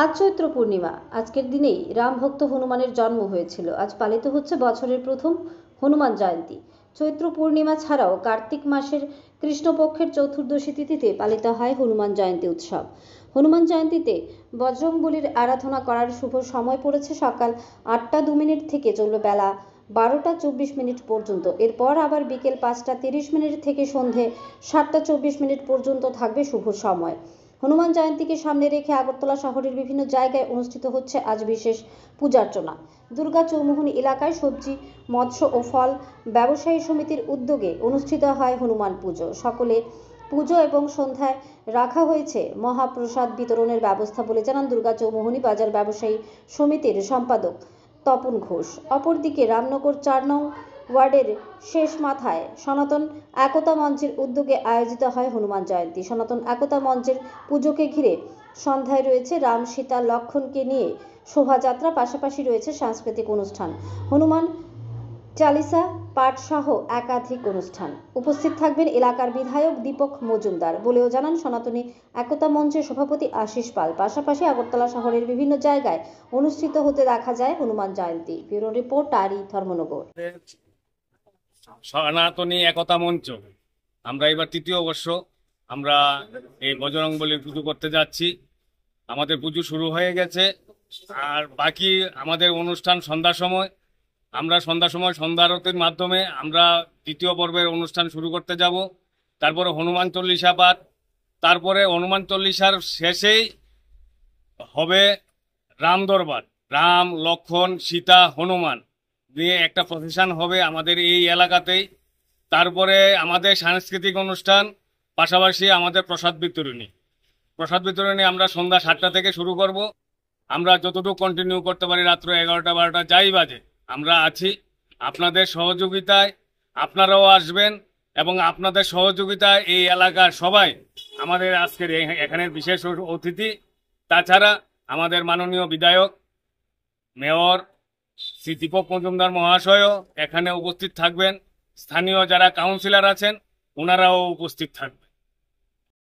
আজ চৈত্র পূর্ণিমা। আজকের দিনেই রাম ভক্ত হনুমানের জন্ম হয়েছিল। আজ পালিত হচ্ছে বছরের প্রথম হনুমান জয়ন্তী। চৈত্র পূর্ণিমা ছাড়াও কার্তিক মাসের কৃষ্ণপক্ষের চতুর্দশী তিথিতে পালিত হয় হনুমান জয়ন্তী উৎসব। হনুমান জয়ন্তীতে বজরংবলীর আরাধনা করার শুভ সময় পড়েছে সকাল 8টা 2 মিনিট থেকে চলবে বেলা 12টা 24 মিনিট পর্যন্ত। এরপর আবার বিকেল 5টা 30 মিনিট থেকে সন্ধে 7টা 24 মিনিট পর্যন্ত থাকবে শুভ সময়। হনুমান জয়ন্তীকে সামনে রেখে আগরতলা শহরের বিভিন্ন জায়গায় অনুষ্ঠিত হচ্ছে আজ বিশেষ পূজার্চনা। দুর্গা চৌমুহনী এলাকায় সবজি, মৎস্য ও ফল ব্যবসায়ী সমিতির উদ্যোগে অনুষ্ঠিত হয় হনুমান পুজো। সকলে পুজো এবং সন্ধ্যায় রাখা হয়েছে মহাপ্রসাদ বিতরণের ব্যবস্থা বলে জানান দুর্গা চৌমুহনী বাজার ব্যবসায়ী সমিতির সম্পাদক তপন ঘোষ। অপরদিকে রামনগর 4 নং ওয়ার্ডের শেষ মাথায় সনাতন একতা মঞ্চের উদ্যোগে আয়োজিত হয় হনুমান জয়ন্তী। সনাতন একতা মঞ্চের পুজোকে ঘিরে সন্ধ্যায় রয়েছে রাম, সীতা, লক্ষণকে নিয়ে শোভাযাত্রা, পাশাপাশি রয়েছে সাংস্কৃতিক অনুষ্ঠান, হনুমান চালিসা পাঠ সহ একাধিক অনুষ্ঠান। উপস্থিত থাকবেন এলাকার বিধায়ক দীপক মজুমদার বলেও জানান সনাতনী একতা মঞ্চের সভাপতি আশিস পাল। পাশাপাশি আগরতলা শহরের বিভিন্ন জায়গায় অনুষ্ঠিত হতে দেখা যায় হনুমান জয়ন্তী। ব্যুরো রিপোর্ট, টারি, ধর্মনগর। সনাতনী একতা মঞ্চ আমরা এবার তৃতীয় বর্ষ আমরা এই বজরংবলীর পুজো করতে যাচ্ছি। আমাদের পুজো শুরু হয়ে গেছে, আর বাকি আমাদের অনুষ্ঠান সন্ধ্যার সময়। আমরা সন্ধ্যার সময় সন্ধ্যা আরতির মাধ্যমে আমরা দ্বিতীয় পর্বের অনুষ্ঠান শুরু করতে যাব। তারপরে হনুমান চল্লিশা পাঠ, তারপরে হনুমান চল্লিশার শেষেই হবে রাম দরবার। রাম, লক্ষণ, সীতা, হনুমান নিয়ে একটা প্রসেশন হবে আমাদের এই এলাকাতেই। তারপরে আমাদের সাংস্কৃতিক অনুষ্ঠান, পাশাপাশি আমাদের প্রসাদ বিতরণী আমরা সন্ধ্যা 7টা থেকে শুরু করব। আমরা যতটুকু কন্টিনিউ করতে পারি, রাত্র 11টা 12টা যাই বাজে আমরা আছি। আপনাদের সহযোগিতায় আপনারাও আসবেন এবং আপনাদের সহযোগিতায় এই এলাকার সবাই আমাদের আজকের এখানের বিশেষ অতিথি। তাছাড়া আমাদের মাননীয় বিধায়ক, মেয়র শ্রী দীপক মজুমদার মহাশয়ও এখানে উপস্থিত থাকবেন। স্থানীয় যারা কাউন্সিলর আছেন ওনারাও উপস্থিত থাকবেন।